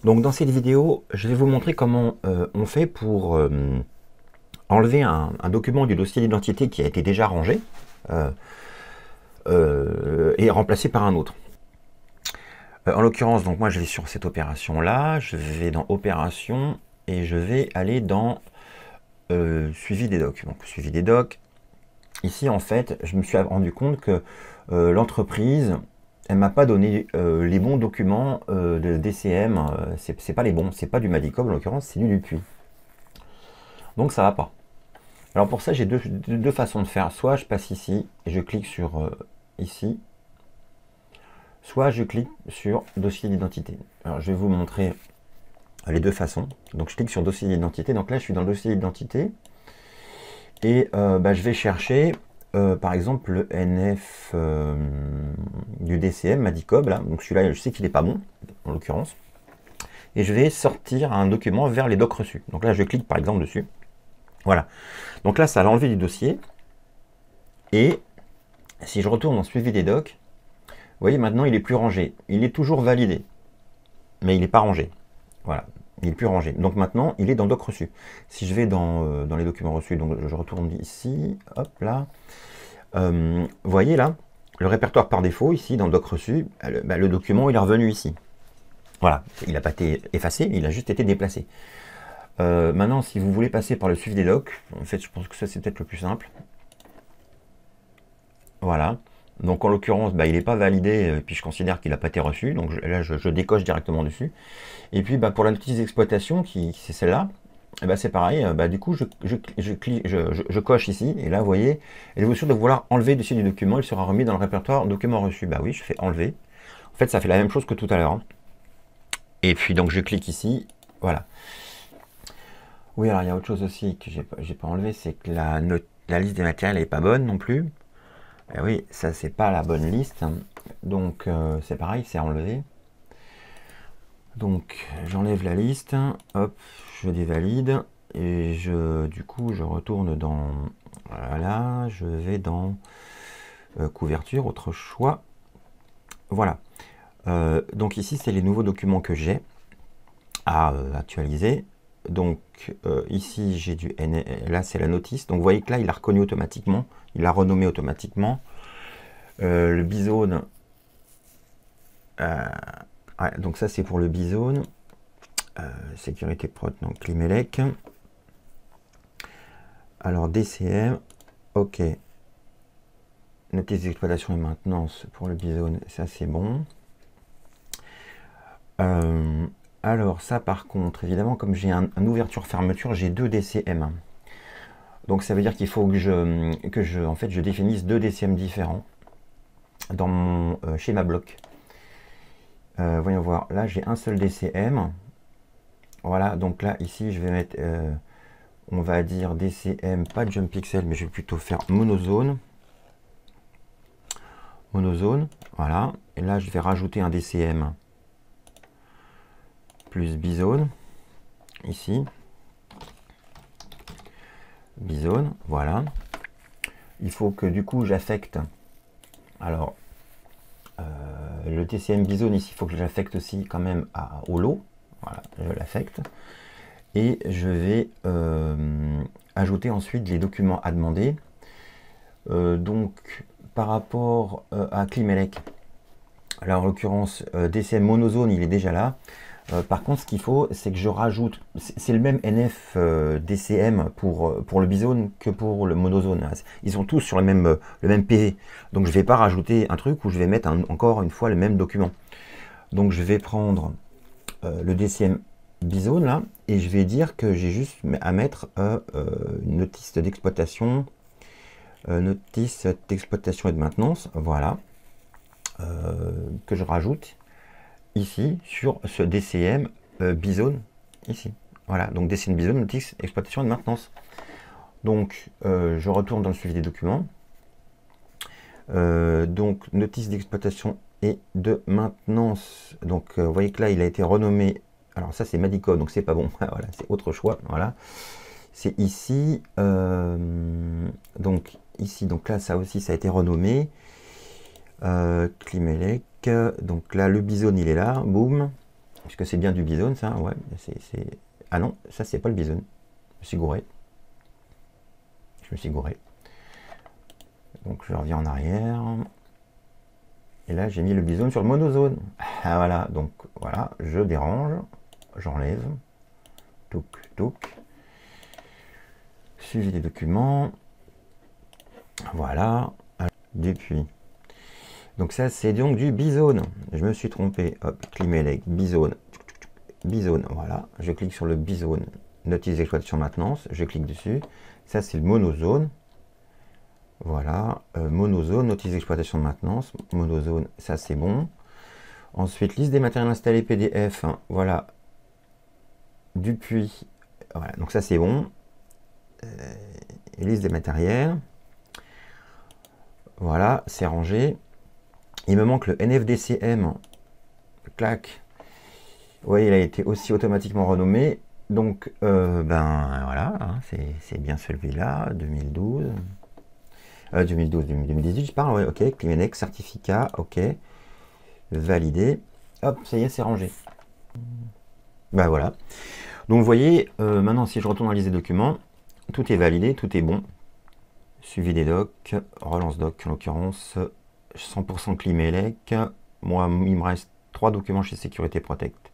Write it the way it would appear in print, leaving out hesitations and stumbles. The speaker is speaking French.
Donc dans cette vidéo, je vais vous montrer comment on fait pour enlever un document du dossier d'identité qui a été déjà rangé euh, et remplacé par un autre. En l'occurrence, donc moi je vais sur cette opération là, je vais dans opération et je vais aller dans suivi des docs. Donc suivi des docs. Ici en fait, je me suis rendu compte que l'entreprise, elle m'a pas donné les bons documents de DCM. C'est pas les bons, c'est pas du Madicom en l'occurrence, c'est du Dupuis. Donc ça va pas. Alors pour ça, j'ai deux façons de faire. Soit je passe ici et je clique sur ici, soit je clique sur dossier d'identité. Alors je vais vous montrer les deux façons. Donc je clique sur dossier d'identité. Donc là, je suis dans le dossier d'identité et je vais chercher par exemple le NF du DCM, Madicom. Là. Donc celui-là, je sais qu'il n'est pas bon en l'occurrence. Et je vais sortir un document vers les docs reçus. Donc là, je clique par exemple dessus. Voilà. Donc là, ça l'a enlevé du dossier. Et si je retourne en suivi des docs, vous voyez, maintenant, il est plus rangé. Il est toujours validé, mais il n'est pas rangé. Voilà, il n'est plus rangé. Donc maintenant, il est dans doc reçu. Si je vais dans les documents reçus, donc je retourne ici, hop là. Vous voyez là, le répertoire par défaut, ici, dans doc reçu, le document, il est revenu ici. Voilà, il n'a pas été effacé, il a juste été déplacé. Maintenant, si vous voulez passer par le suivi des docs, en fait, je pense que ça, c'est peut-être le plus simple. Voilà. Donc en l'occurrence, il n'est pas validé, et puis je considère qu'il n'a pas été reçu, donc là je décoche directement dessus. Et puis pour la notice d'exploitation, qui c'est celle-là, c'est pareil, du coup je coche ici, et là vous voyez, êtes-vous sûr de vouloir enlever dessus du document, il sera remis dans le répertoire document reçu. Bah oui, je fais enlever. En fait ça fait la même chose que tout à l'heure. Hein. Et puis donc je clique ici, voilà. Oui, alors il y a autre chose aussi que j'ai pas enlevé, c'est que la liste des matériels n'est pas bonne non plus. Et oui, ça c'est pas la bonne liste, donc c'est pareil, c'est enlevé. Donc j'enlève la liste, hop, je dévalide et du coup je retourne dans, voilà, je vais dans couverture, autre choix, voilà. Donc ici c'est les nouveaux documents que j'ai à actualiser. Donc ici j'ai du là c'est la notice, donc vous voyez que là il a reconnu automatiquement, il a renommé automatiquement. Le bizone, ouais, donc ça c'est pour le bizone. Sécurité prod, donc Climelec. Alors DCM, ok. Notice d'exploitation et maintenance pour le bizone, ça c'est bon. Alors ça par contre, évidemment, comme j'ai un ouverture-fermeture, j'ai deux DCM. Donc ça veut dire qu'il faut que je définisse deux DCM différents dans mon schéma bloc. Voyons voir, là j'ai un seul DCM. Voilà, donc là ici je vais mettre, on va dire DCM, pas jump pixel, mais je vais plutôt faire monozone. Monozone, voilà. Et là je vais rajouter un DCM plus bizone, ici. Bizone, voilà. Il faut que du coup j'affecte, alors le TCM bizone ici, il faut que j'affecte aussi quand même au lot. Voilà, je l'affecte. Et je vais ajouter ensuite les documents à demander. Donc par rapport à Climelec, alors en l'occurrence DCM monozone, il est déjà là. Par contre, ce qu'il faut, c'est que je rajoute, c'est le même NF DCM pour le bizone que pour le monozone. Ils sont tous sur le même PV. Donc je ne vais pas rajouter un truc où je vais mettre encore une fois le même document. Donc je vais prendre le DCM bizone là, et je vais dire que j'ai juste à mettre une notice d'exploitation, notice d'exploitation et de maintenance, voilà, que je rajoute ici sur ce DCM bizone ici. Voilà, donc DCM bizone, notice, exploitation et de maintenance. Donc je retourne dans le suivi des documents. Donc notice d'exploitation et de maintenance. Donc vous voyez que là il a été renommé. Alors ça c'est Madicom, donc c'est pas bon. Voilà, c'est autre choix. Voilà, c'est ici. Donc ici, donc là ça aussi ça a été renommé. Climelec. Donc là le bizone il est là, boum. Puisque c'est bien du Bizone, ça, ouais. Ah non, ça, c'est pas le Bizone. Je me suis gouré. Je me suis gouré. Donc, je reviens en arrière. Et là, j'ai mis le Bizone sur le monozone. Ah, voilà, donc, voilà, je dérange. J'enlève. Touc, touc. Suivi des documents. Voilà. Depuis. Donc ça, c'est donc du Bizone. Je me suis trompé. Hop, Climelec, Bizone. Bizone, voilà. Je clique sur le Bizone. Notice d'exploitation maintenance. Je clique dessus. Ça, c'est le monozone. Voilà. Monozone, notice d'exploitation de maintenance. Monozone, ça, c'est bon. Ensuite, liste des matériels installés PDF. Hein, voilà. Depuis. Voilà. Donc ça, c'est bon. Liste des matériels. Voilà, c'est rangé. Il me manque le NFDCM. Clac. Oui, il a été aussi automatiquement renommé. Donc, ben voilà, hein, c'est bien celui-là, 2012. 2018, je parle, ouais, ok. Climenec, certificat, ok. Validé. Hop, ça y est, c'est rangé. Ben voilà. Donc, vous voyez, maintenant, si je retourne dans la liste des documents, tout est validé, tout est bon. Suivi des docs, relance doc, en l'occurrence, 100% Climelec. Moi, il me reste 3 documents chez Sécurité Protect.